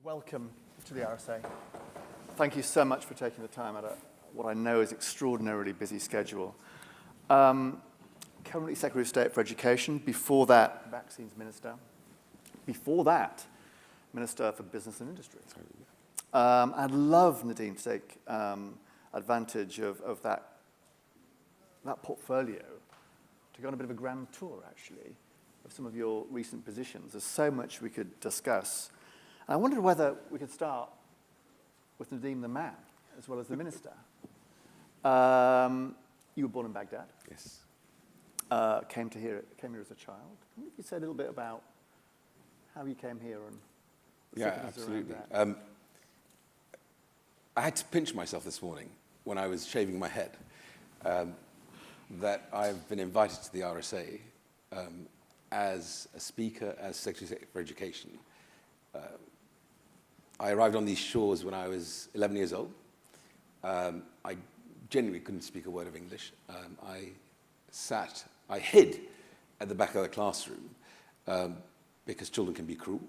Welcome to the RSA. Thank you so much for taking the time out of what I know is extraordinarily busy schedule. Currently Secretary of State for Education, before that, Vaccines Minister. Before that, Minister for Business and Industry. I'd love, Nadhim, to take advantage of that portfolio to go on a bit of a grand tour, actually, of some of your recent positions. There's so much we could discuss. And I wondered whether we could start with Nadhim the man, as well as the minister. You were born in Baghdad. Yes. Came here as a child. Can you say a little bit about how you came here and the circumstances around that? I had to pinch myself this morning when I was shaving my head that I've been invited to the RSA as a speaker, as Secretary for Education. I arrived on these shores when I was 11 years old. I genuinely couldn't speak a word of English. I hid at the back of the classroom because children can be cruel.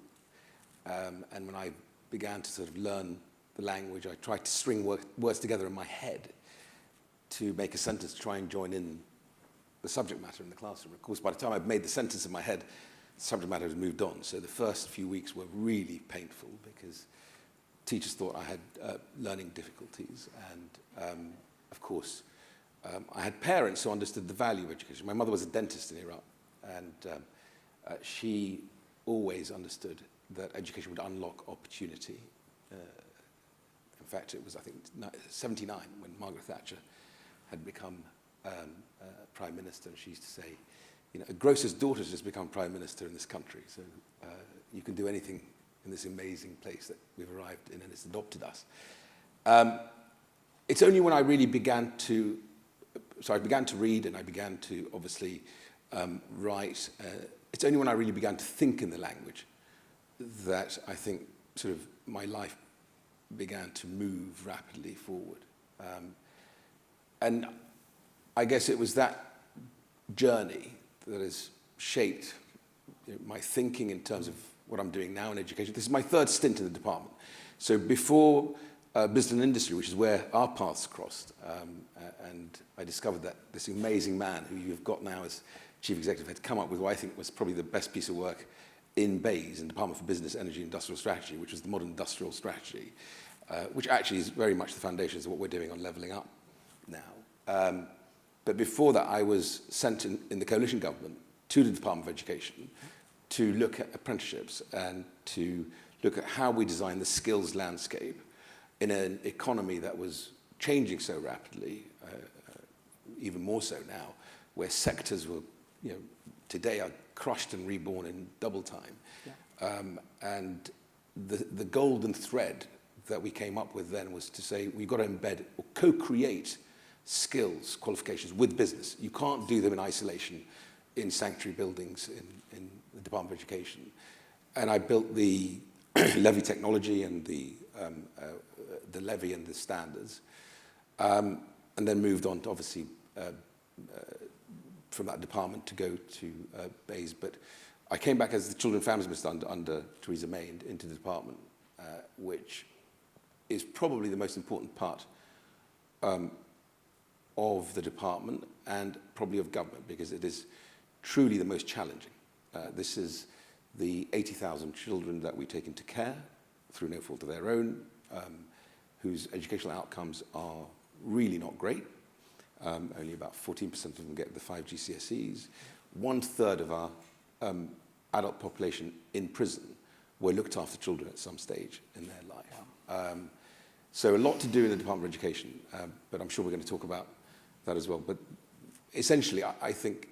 And when I began to sort of learn the language, I tried to string words together in my head to make a sentence, to try and join in the subject matter in the classroom. Of course, by the time I'd made the sentence in my head, the subject matter has moved on. So the first few weeks were really painful because teachers thought I had learning difficulties. And of course, I had parents who understood the value of education. My mother was a dentist in Iraq, and she always understood that education would unlock opportunity. In fact, it was, I think, 79 when Margaret Thatcher had become Prime Minister, and she used to say, you know, a grocer's daughter has just become Prime Minister in this country, so you can do anything in this amazing place that we've arrived in, and it's adopted us. It's only when I really began to, so I began to read and I began to obviously write, it's only when I really began to think in the language that I think sort of my life began to move rapidly forward. And I guess it was that journey that has shaped my thinking in terms of what I'm doing now in education. This is my third stint in the department. So before Business and Industry, which is where our paths crossed, and I discovered that this amazing man who you've got now as Chief Executive had come up with what I think was probably the best piece of work in BEIS, in the Department for Business, Energy and Industrial Strategy, which was the modern industrial strategy, which actually is very much the foundations of what we're doing on levelling up now. But before that, I was sent in the coalition government to the Department of Education to look at apprenticeships and to look at how we design the skills landscape in an economy that was changing so rapidly, even more so now, where sectors were, you know, today are crushed and reborn in double time. Yeah. And the golden thread that we came up with then was to say we've got to embed or co-create skills, qualifications with business. You can't do them in isolation in sanctuary buildings in the Department of Education. And I built the levy technology and the levy and the standards, and then moved on to obviously from that department to go to BEIS. But I came back as the Children and Families Minister under Theresa May into the department, which is probably the most important part of the department and probably of government, because it is truly the most challenging. This is the 80,000 children that we take into care through no fault of their own, whose educational outcomes are really not great. Only about 14% of them get the 5 GCSEs. 1/3 of our adult population in prison were looked after children at some stage in their life. Wow. So a lot to do in the Department of Education, but I'm sure we're going to talk about that as well. But essentially, I think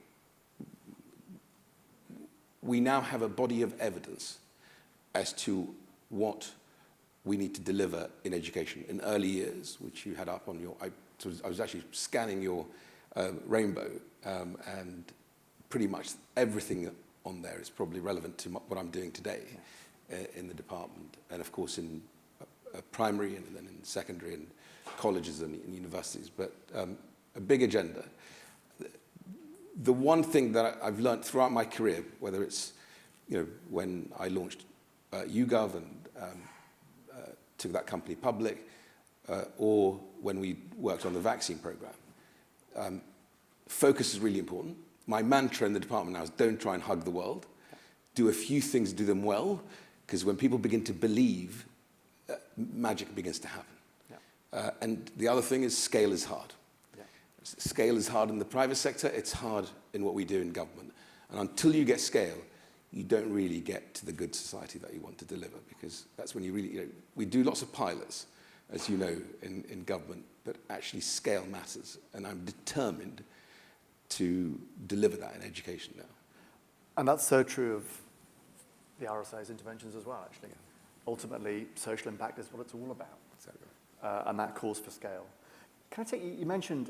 we now have a body of evidence as to what we need to deliver in education in early years, which you had up on your, I was actually scanning your rainbow, and pretty much everything on there is probably relevant to what I'm doing today in the department, and of course in primary and then in secondary and colleges and universities, but a big agenda. The one thing that I've learned throughout my career, whether it's, you know, when I launched YouGov and took that company public, or when we worked on the vaccine program. Focus is really important. My mantra in the department now is don't try and hug the world. Do a few things, do them well, because when people begin to believe, magic begins to happen. Yeah. And the other thing is scale is hard. Yeah. Scale is hard in the private sector, it's hard in what we do in government. And until you get scale, you don't really get to the good society that you want to deliver, because that's when you really, we do lots of pilots, as you know, in government, but actually scale matters. And I'm determined to deliver that in education now. And that's so true of the RSA's interventions as well, actually. Yeah. Ultimately, social impact is what it's all about. Exactly. And that calls for scale. Can I take you mentioned,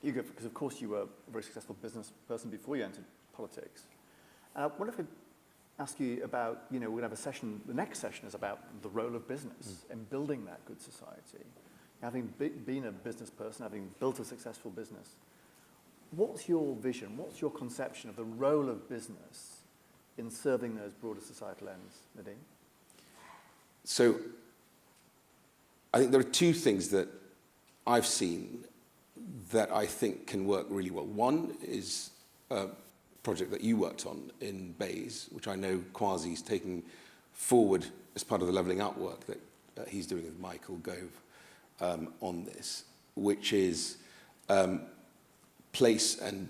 Hugo, because of course you were a very successful business person before you entered politics. I wonder if I could ask you about, we're going to have a session, the next session is about the role of business in building that good society. Having been a business person, having built a successful business, what's your vision, what's your conception of the role of business in serving those broader societal ends, Nadhim? So I think there are two things that I've seen that I think can work really well. One is a project that you worked on in Bays, which I know Kwasi's taking forward as part of the levelling up work that he's doing with Michael Gove on this, which is place and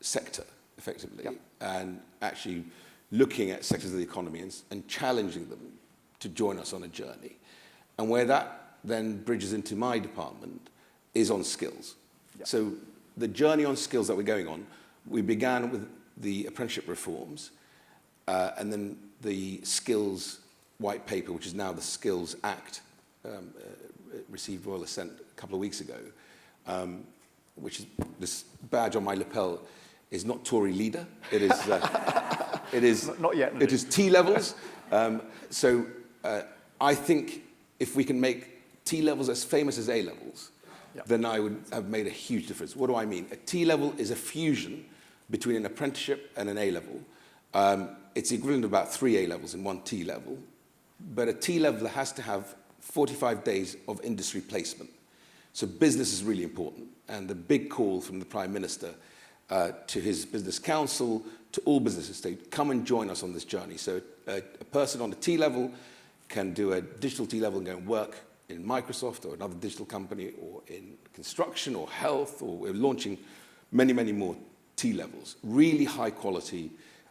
sector, effectively, yep. And actually looking at sectors of the economy and challenging them to join us on a journey. And where that then bridges into my department is on skills. Yep. So the journey on skills that we're going on, we began with the apprenticeship reforms, and then the skills white paper, which is now the Skills Act, received royal assent a couple of weeks ago, which is this badge on my lapel is not Tory leader. It is. It is not yet. It is T levels. So I think if we can make T levels as famous as A levels, yep. Then I would have made a huge difference. What do I mean? A T level is a fusion between an apprenticeship and an A level. It's equivalent to about 3 A levels in one T level, but a T level has to have 45 days of industry placement. So business is really important. And the big call from the Prime Minister to his business council, to all businesses, to come and join us on this journey. So a person on the T level can do a digital T level and go and work in Microsoft or another digital company or in construction or health, or we're launching many, many more T levels. Really high quality.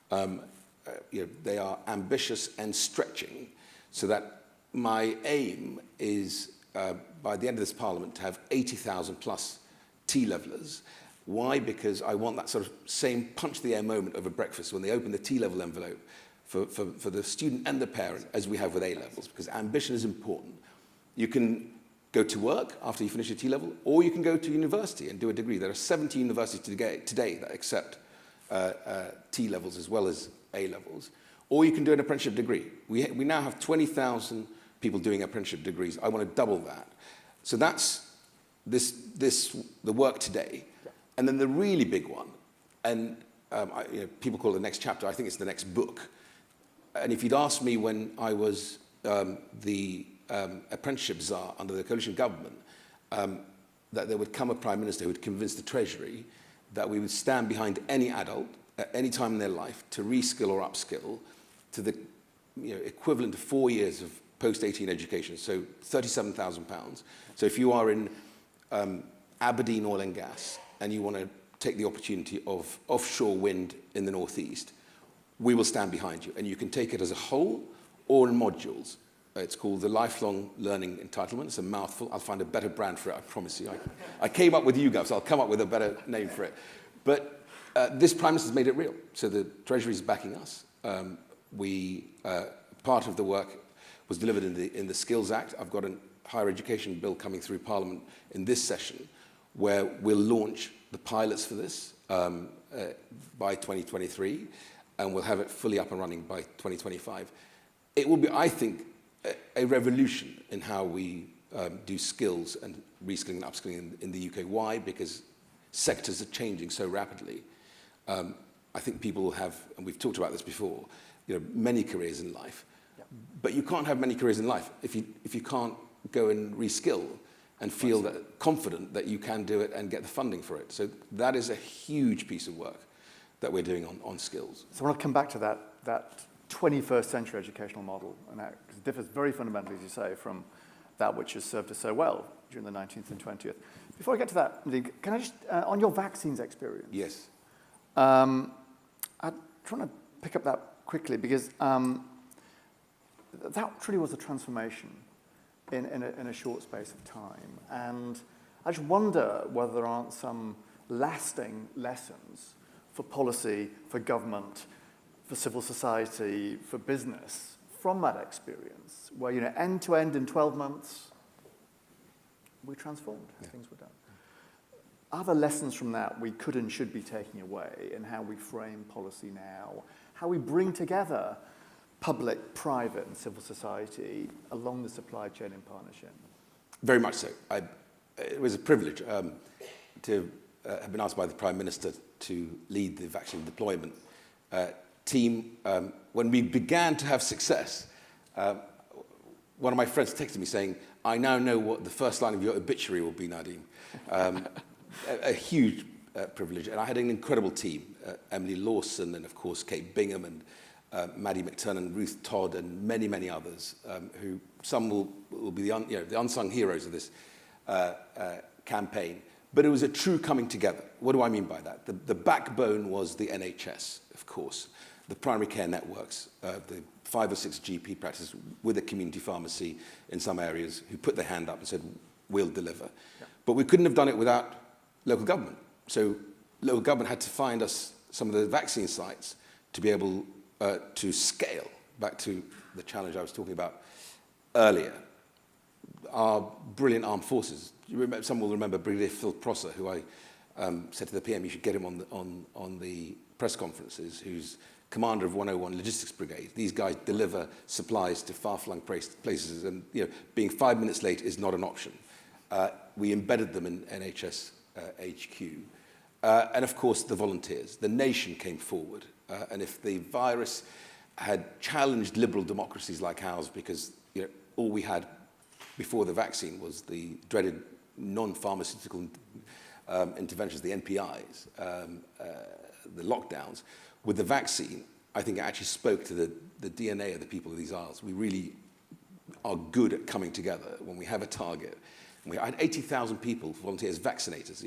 They are ambitious and stretching, so that my aim is by the end of this Parliament to have 80,000 plus T-levelers. Why? Because I want that sort of same punch-the-air moment over breakfast when they open the T-level envelope for the student and the parent as we have with A-levels, because ambition is important. You can go to work after you finish your T-level, or you can go to university and do a degree. There are 70 universities today that accept T-levels as well as A-levels. Or you can do an apprenticeship degree. We now have 20,000 people doing apprenticeship degrees. I want to double that. So that's the work today. Yeah. And then the really big one, and people call it the next chapter, I think it's the next book. And if you'd asked me when I was the apprenticeship czar under the coalition government, that there would come a Prime Minister who would convince the Treasury that we would stand behind any adult at any time in their life to reskill or upskill to the equivalent of 4 years of post-18 education, so £37,000. So if you are in Aberdeen oil and gas and you want to take the opportunity of offshore wind in the northeast, we will stand behind you. And you can take it as a whole or in modules. It's called the Lifelong Learning Entitlement. It's a mouthful. I'll find a better brand for it, I promise you. I came up with YouGov, so I'll come up with a better name for it. But this Prime Minister has made it real. So the Treasury is backing us. Part of the work was delivered in the Skills Act. I've got a higher education bill coming through Parliament in this session, where we'll launch the pilots for this by 2023, and we'll have it fully up and running by 2025. It will be, I think, a revolution in how we do skills and reskilling and upskilling in the UK. Why? Because sectors are changing so rapidly. I think people will have, and we've talked about this before, many careers in life. Yep. But you can't have many careers in life if you can't go and reskill and feel that confident that you can do it and get the funding for it. So that is a huge piece of work that we're doing on skills. So I want to come back to that 21st century educational model, and that, 'cause it differs very fundamentally, as you say, from that which has served us so well during the 19th and 20th. Before I get to that, can I just, on your vaccines experience? Yes. I'm trying to pick up that quickly because that truly was a transformation in a short space of time. And I just wonder whether there aren't some lasting lessons for policy, for government, for civil society, for business from that experience, where, you know, end to end in 12 months, we transformed how things were done. Are there lessons from that we could and should be taking away in how we frame policy now, how we bring together public, private, and civil society along the supply chain in partnership? Very much so. It was a privilege to have been asked by the Prime Minister to lead the vaccine deployment team. When we began to have success, one of my friends texted me saying, "I now know what the first line of your obituary will be, Nadhim." A huge privilege. And I had an incredible team, Emily Lawson and, of course, Kate Bingham and Maddie McTurnan, Ruth Todd, and many, many others, who some will be the unsung heroes of this campaign. But it was a true coming together. What do I mean by that? The backbone was the NHS, of course, the primary care networks, the 5 or 6 GP practices with a community pharmacy in some areas who put their hand up and said, "We'll deliver." Yeah. But we couldn't have done it without local government. So local government had to find us some of the vaccine sites to be able to scale, back to the challenge I was talking about earlier. Our brilliant armed forces. Some will remember Brigadier Phil Prosser, who I said to the PM, you should get him on the press conferences, who's commander of 101 Logistics Brigade. These guys deliver supplies to far-flung places, and being 5 minutes late is not an option. We embedded them in NHS HQ. And of course, the volunteers. The nation came forward. And if the virus had challenged liberal democracies like ours, because all we had before the vaccine was the dreaded non-pharmaceutical interventions, the NPIs, the lockdowns, with the vaccine, I think it actually spoke to the DNA of the people of these isles. We really are good at coming together when we have a target. We had 80,000 people, volunteers, vaccinators,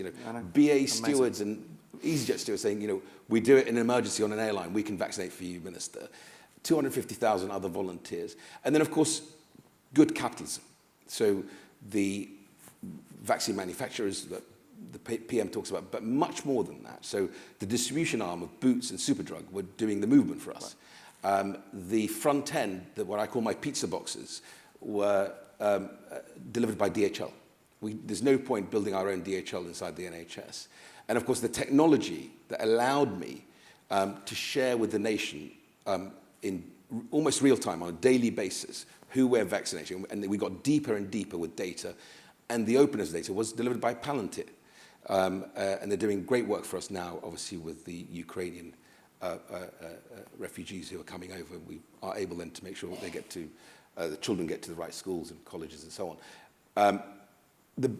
BA stewards and EasyJet stewards saying, we do it in an emergency on an airline, we can vaccinate for you, Minister. 250,000 other volunteers. And then, of course, good capitalism. So the vaccine manufacturers that the PM talks about, but much more than that. So the distribution arm of Boots and Superdrug were doing the movement for us. Right. The front end, what I call my pizza boxes, were delivered by DHL. There's no point building our own DHL inside the NHS. And of course, the technology that allowed me to share with the nation in almost real time on a daily basis who we're vaccinating, and we got deeper and deeper with data, and the openness of data was delivered by Palantir. And they're doing great work for us now, obviously, with the Ukrainian refugees who are coming over. We are able then to make sure they get to, the children get to the right schools and colleges and so on. The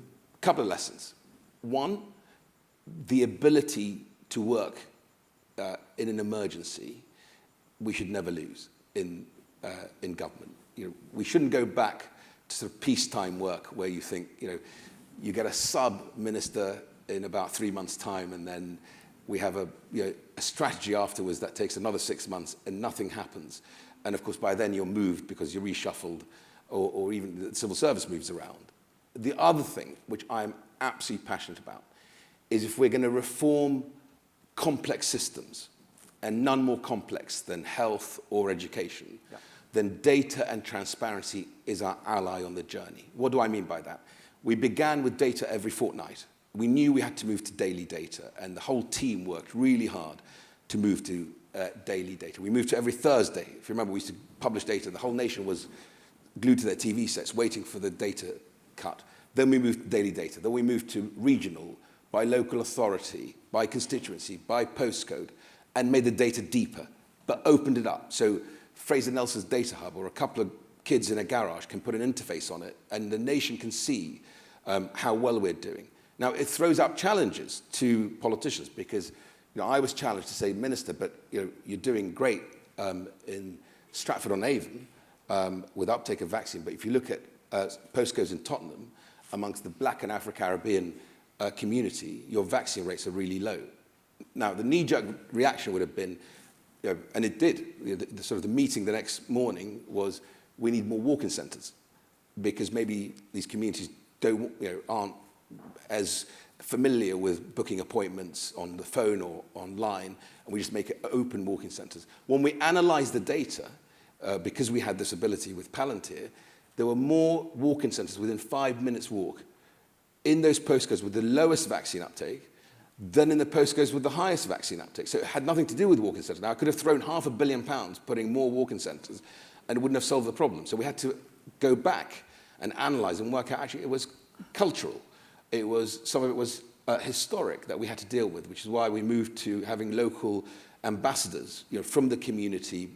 couple of lessons. One, the ability to work in an emergency, we should never lose in government. We shouldn't go back to sort of peacetime work where you think, you get a sub-minister in about 3 months' time, and then we have a strategy afterwards that takes another 6 months, and nothing happens. And of course, by then you're moved because you're reshuffled, or even the civil service moves around. The other thing, which I'm absolutely passionate about, is if we're going to reform complex systems, and none more complex than health or education, then data and transparency is our ally on the journey. What do I mean by that? We began with data every fortnight. We knew we had to move to daily data, and the whole team worked really hard to move to daily data. We moved to every Thursday. If you remember, we used to publish data. The whole nation was glued to their TV sets waiting for the data cut. Then we moved to daily data. Then we moved to regional, by local authority, by constituency, by postcode, and made the data deeper, but opened it up. So Fraser Nelson's data hub or a couple of kids in a garage can put an interface on it, and the nation can see how well we're doing. Now, it throws up challenges to politicians because I was challenged to say, Minister, but you're doing great in Stratford-on-Avon with uptake of vaccine, but if you look at postcodes in Tottenham, amongst the Black and Afro-Caribbean community, your vaccine rates are really low. Now, the knee-jerk reaction would have been, and it did, the sort of the meeting the next morning was, we need more walk-in centres because maybe these communities aren't as familiar with booking appointments on the phone or online, and we just make it open walk-in centres. When we analysed the data, because we had this ability with Palantir, there were more walk-in centres within 5 minutes walk in those postcodes with the lowest vaccine uptake than in the postcodes with the highest vaccine uptake. So it had nothing to do with walk-in centres. Now, I could have thrown £500 million putting more walk-in centres, and it wouldn't have solved the problem. So we had to go back and analyse and work out, actually, it was cultural. Some of it was historic that we had to deal with, which is why we moved to having local ambassadors from the community,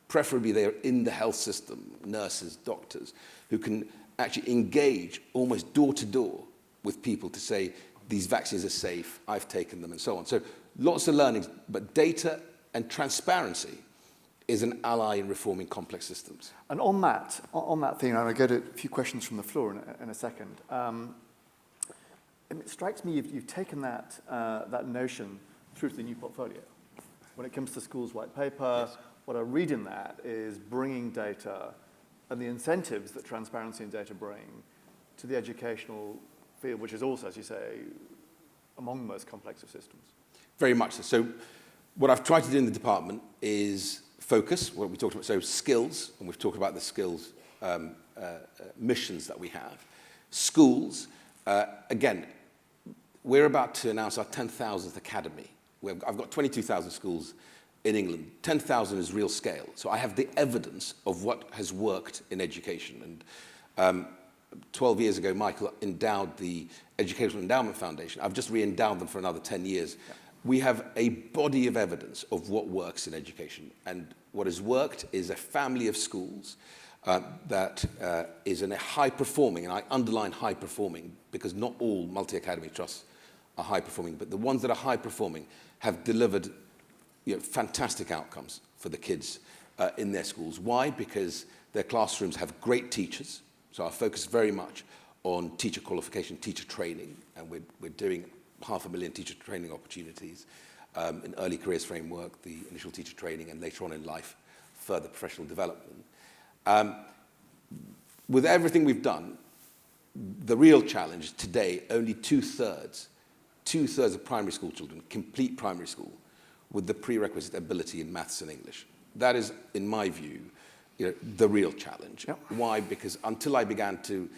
preferably they're in the health system, nurses, doctors, who can actually engage almost door to door with people to say, these vaccines are safe, I've taken them, and so on. So lots of learnings, but data and transparency is an ally in reforming complex systems. And on that theme, I'm going to go to a few questions from the floor in a second. It strikes me you've taken that notion through to the new portfolio. When it comes to schools' white paper, yes. What I read in that is bringing data and the incentives that transparency and data bring to the educational field, which is also, as you say, among the most complex of systems. Very much so. So what I've tried to do in the department is focus, what we talked about, so skills, and we've talked about the skills missions that we have. Schools, again, we're about to announce our 10,000th academy. I've got 22,000 schools in England. 10,000 is real scale. So I have the evidence of what has worked in education. And 12 years ago, Michael endowed the Educational Endowment Foundation. I've just re-endowed them for another 10 years. Yeah. We have a body of evidence of what works in education. And what has worked is a family of schools that is in a high-performing, and I underline high-performing, because not all multi-academy trusts are high-performing, but the ones that are high-performing have delivered fantastic outcomes for the kids in their schools. Why? Because their classrooms have great teachers. So our focus very much on teacher qualification, teacher training, and we're doing 500,000 teacher training opportunities in early careers framework, the initial teacher training, and later on in life, further professional development. With everything we've done, the real challenge today, only two-thirds of primary school children complete primary school with the prerequisite ability in maths and English. That is, in my view, the real challenge. Yep. Why? Because until I began to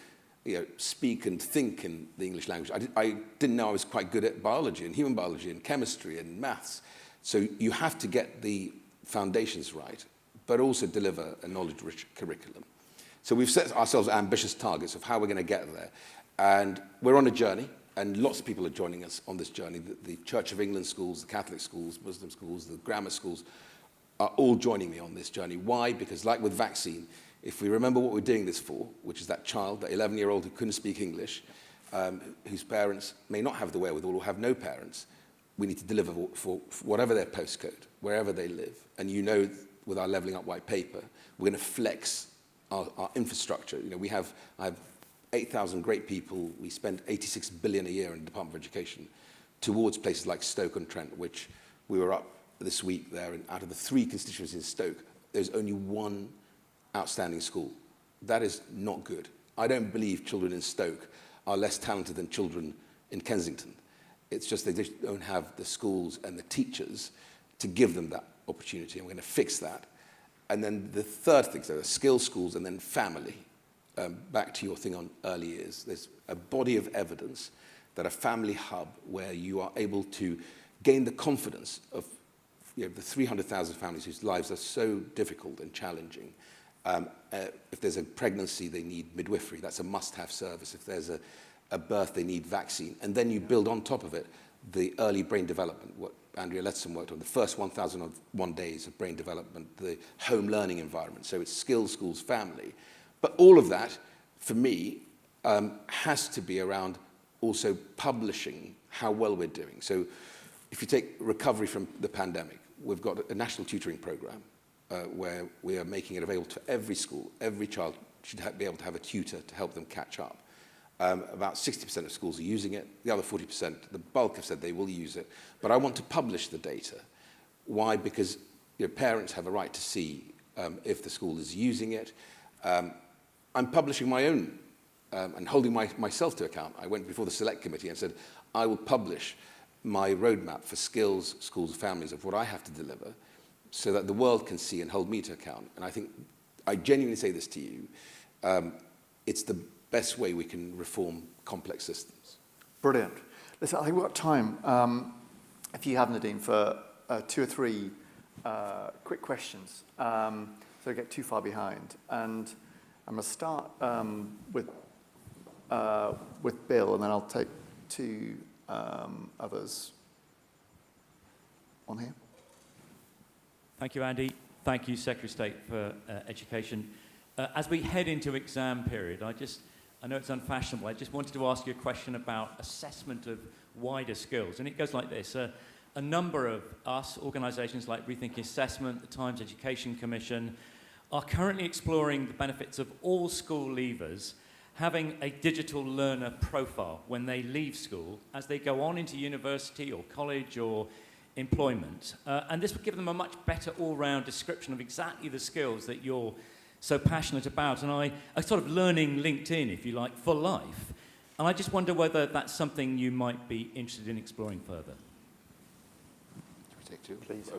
speak and think in the English language, I didn't know I was quite good at biology and human biology and chemistry and maths. So you have to get the foundations right, but also deliver a knowledge-rich curriculum. So we've set ourselves ambitious targets of how we're going to get there. And we're on a journey, and lots of people are joining us on this journey. The Church of England schools, the Catholic schools, Muslim schools, the grammar schools are all joining me on this journey. Why? Because like with vaccine, if we remember what we're doing this for, which is that child, that 11-year-old who couldn't speak English, whose parents may not have the wherewithal or have no parents, we need to deliver for whatever their postcode, wherever they live. And with our Levelling Up white paper, we're going to flex our infrastructure. I have 8,000 great people. We spend 86 billion a year in the Department of Education towards places like Stoke-on-Trent, which we were up this week there, and out of the 3 constituencies in Stoke, there's only 1 outstanding school. That is not good. I don't believe children in Stoke are less talented than children in Kensington. It's just they just don't have the schools and the teachers to give them that opportunity, and we're going to fix that. And then the third thing, so the skill schools and then family. Back to your thing on early years, there's a body of evidence that a family hub where you are able to gain the confidence of the 300,000 families whose lives are so difficult and challenging. If there's a pregnancy, they need midwifery. That's a must-have service. If there's a birth, they need vaccine. And then you build on top of it the early brain development, what Andrea Letson worked on, the first 1,001 days of brain development, the home learning environment. So it's skills, schools, family. But all of that, for me, has to be around also publishing how well we're doing. So if you take recovery from the pandemic, we've got a national tutoring program where we are making it available to every school. Every child should be able to have a tutor to help them catch up. About 60% of schools are using it. The other 40%, the bulk have said they will use it. But I want to publish the data. Why? Because parents have a right to see if the school is using it. I'm publishing my own and holding myself to account. I went before the select committee and said, I will publish my roadmap for skills, schools, and families of what I have to deliver so that the world can see and hold me to account. And I think, I genuinely say this to you, it's the best way we can reform complex systems. Brilliant. Listen, I think we've got time, if you have, Nadhim, for 2 or 3 quick questions, so I get too far behind. And I'm going to start with Bill, and then I'll take 2 others on here. Thank you, Andy. Thank you, Secretary of State for Education. As we head into exam period, I know it's unfashionable, I just wanted to ask you a question about assessment of wider skills. And it goes like this. A number of us, organisations like Rethinking Assessment, the Times Education Commission, are currently exploring the benefits of all school leavers having a digital learner profile when they leave school as they go on into university or college or employment. And this would give them a much better all-round description of exactly the skills that you're so passionate about. And I sort of learning LinkedIn, if you like, for life. And I just wonder whether that's something you might be interested in exploring further. Take 2, please.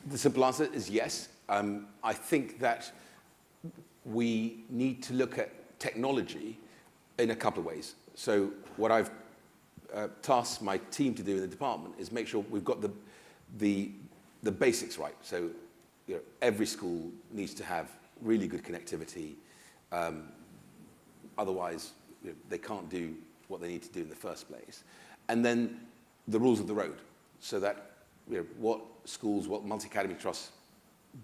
The simple answer is yes. I think that we need to look at technology in a couple of ways. So what I've tasked my team to do in the department is make sure we've got the basics right. So every school needs to have really good connectivity. Otherwise, they can't do what they need to do in the first place. And then the rules of the road, so that what schools, what multi-academy trusts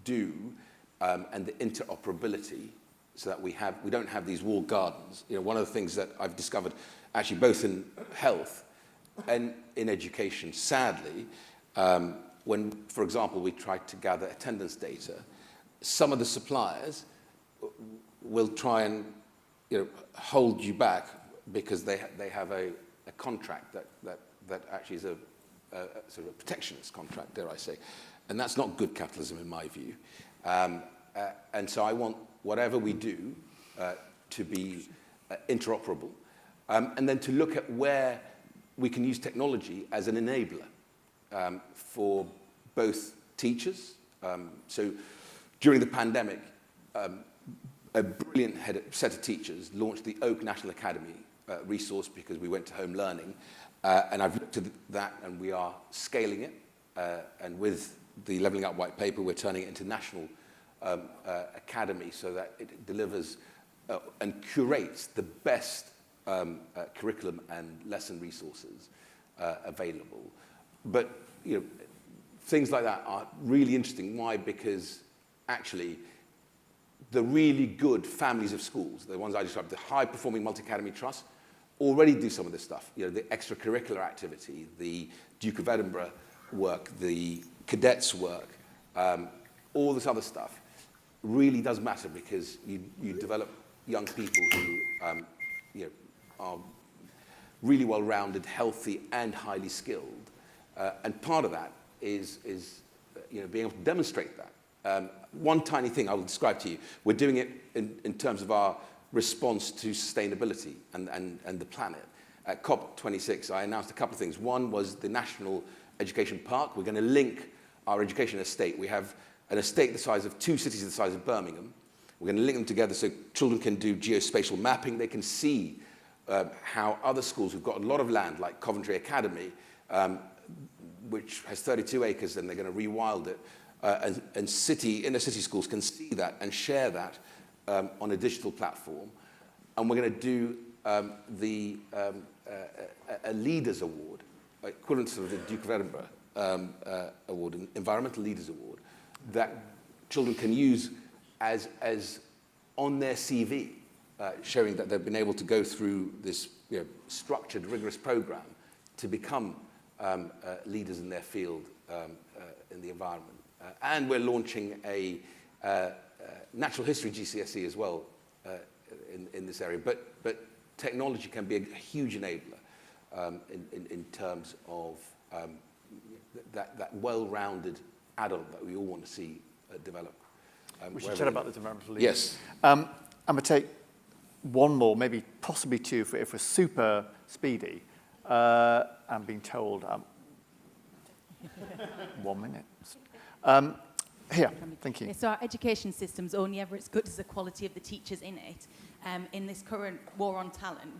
do, and the interoperability, so that we don't have these walled gardens. One of the things that I've discovered, actually both in health and in education, sadly, when, for example, we tried to gather attendance data, some of the suppliers will try and hold you back because they have a contract that actually is a sort of a protectionist contract, dare I say. And that's not good capitalism in my view. And so I want whatever we do to be interoperable, and then to look at where we can use technology as an enabler for both teachers. So during the pandemic, a brilliant set of teachers launched the Oak National Academy resource because we went to home learning. And I've looked at that, and we are scaling it. And with the Levelling Up White Paper, we're turning it into national academy so that it delivers and curates the best curriculum and lesson resources available. But things like that are really interesting. Why? Because actually, the really good families of schools, the ones I described, the high-performing multi-academy trusts, already do some of this stuff. The extracurricular activity, the Duke of Edinburgh work, the cadets work, all this other stuff really does matter because you develop young people who are really well-rounded, healthy, and highly skilled. And part of that is being able to demonstrate that. One tiny thing I will describe to you, we're doing it in terms of our response to sustainability and the planet. At COP26, I announced a couple of things. One was the National Education Park. We're going to link our education estate. We have an estate the size of 2 cities the size of Birmingham. We're going to link them together so children can do geospatial mapping. They can see how other schools who've got a lot of land, like Coventry Academy, which has 32 acres, and they're going to rewild it, and inner city schools can see that and share that on a digital platform. And we're going to do a Leaders Award equivalent to the Duke of Edinburgh award, an Environmental Leaders Award, that children can use as on their CV, showing that they've been able to go through this structured, rigorous program to become leaders in their field in the environment. And we're launching a natural history GCSE as well in this area. But technology can be a huge enabler in terms of that well-rounded adult that we all want to see develop. We should chat about this environmental leaders. Yes. I'm going to take one more, maybe possibly two, if we're super speedy. I'm being told 1 minute. Here, thank you. So our education system's only ever as good as the quality of the teachers in it. In this current war on talent,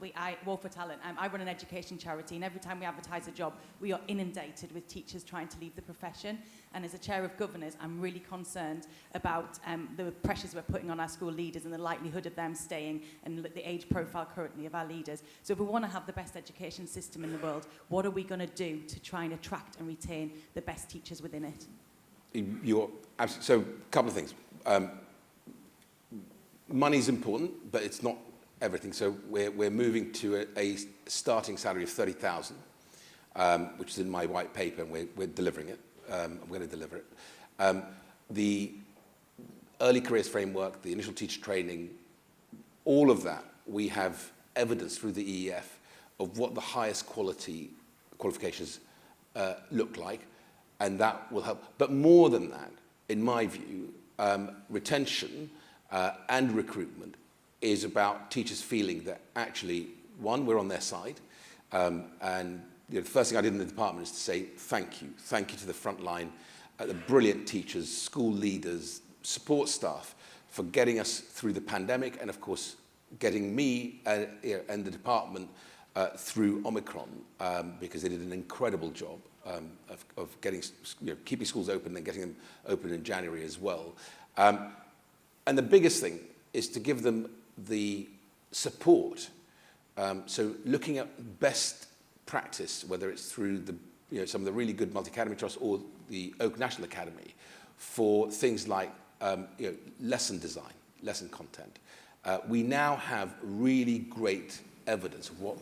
war for talent, I run an education charity, and every time we advertise a job, we are inundated with teachers trying to leave the profession. And as a chair of governors, I'm really concerned about the pressures we're putting on our school leaders and the likelihood of them staying, and the age profile currently of our leaders. So if we want to have the best education system in the world, what are we going to do to try and attract and retain the best teachers within it? You're absolutely, so a couple of things. Money's important, but it's not everything. So we're moving to a starting salary of 30,000, which is in my white paper, and we're delivering it. I'm going to deliver it. The early careers framework, the initial teacher training, all of that, we have evidence through the EEF of what the highest quality qualifications look like, and that will help. But more than that, in my view, retention and recruitment is about teachers feeling that actually, one, we're on their side, and the first thing I did in the department is to say thank you to the front line, the brilliant teachers, school leaders, support staff for getting us through the pandemic, and of course getting me and the department through Omicron, because they did an incredible job of getting, keeping schools open and getting them open in January as well. And the biggest thing is to give them the support. So looking at best practice, whether it's through the, some of the really good multi-academy trusts or the Oak National Academy, for things like lesson design, lesson content. We now have really great evidence of what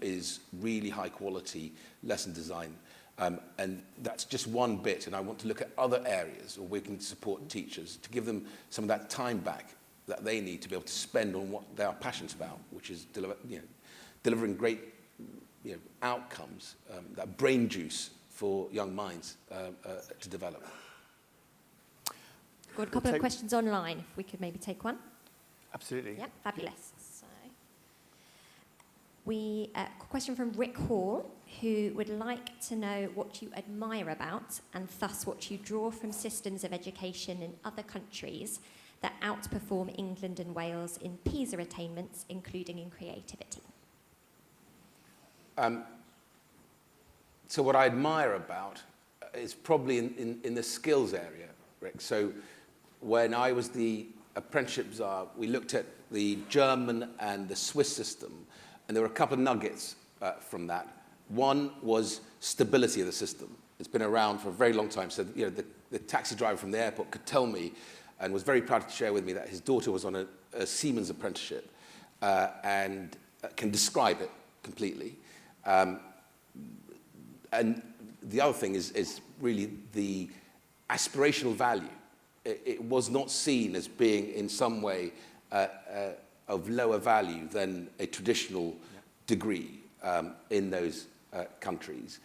is really high quality lesson design. And that's just one bit, and I want to look at other areas where we can support teachers to give them some of that time back that they need to be able to spend on what they are passionate about, which is delivering great outcomes, that brain juice for young minds to develop. Got a couple of questions online, if we could maybe take one. Absolutely. Yeah, fabulous. So, a question from Rick Hall, who would like to know what you admire about and thus what you draw from systems of education in other countries that outperform England and Wales in PISA attainments, including in creativity. So what I admire about is probably in the skills area, Rick. So when I was the apprenticeship czar, we looked at the German and the Swiss system, and there were a couple of nuggets from that. One was stability of the system. It's been around for a very long time. So the taxi driver from the airport could tell me, and was very proud to share with me, that his daughter was on a Siemens apprenticeship and can describe it completely. And the other thing is really the aspirational value. It was not seen as being in some way of lower value than a traditional degree in those countries.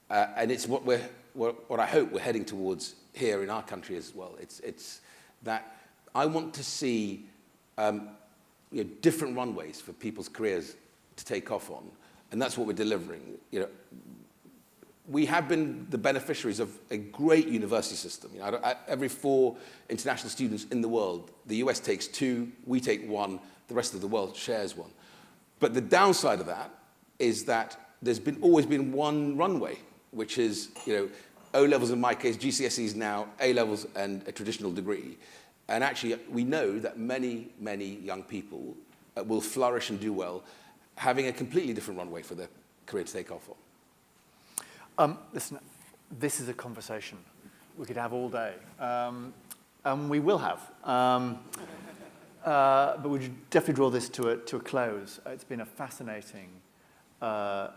And it's what I hope we're heading towards here in our country as well. It's that I want to see different runways for people's careers to take off on, and that's what we're delivering. We have been the beneficiaries of a great university system. Every 4 international students in the world, the US takes 2, we take 1, the rest of the world shares 1. But the downside of that is that there's always been one runway, which is O-levels in my case, GCSEs now, A-levels and a traditional degree. And actually, we know that many, many young people will flourish and do well, having a completely different runway for their career to take off on. Listen, this is a conversation we could have all day, and we will have. But we should definitely draw this to a close. It's been a fascinating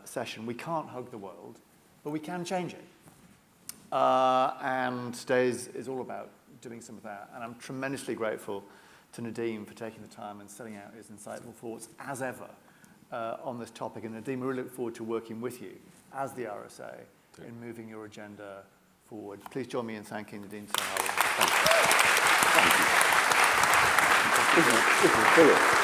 session. We can't hug the world, but we can change it. And today is all about doing some of that. And I'm tremendously grateful to Nadhim for taking the time and setting out his insightful thoughts, as ever, on this topic. And Nadhim, we really look forward to working with you as the RSA in moving your agenda forward. Please join me in thanking Nadhim Zahawi. Thank you. This is brilliant.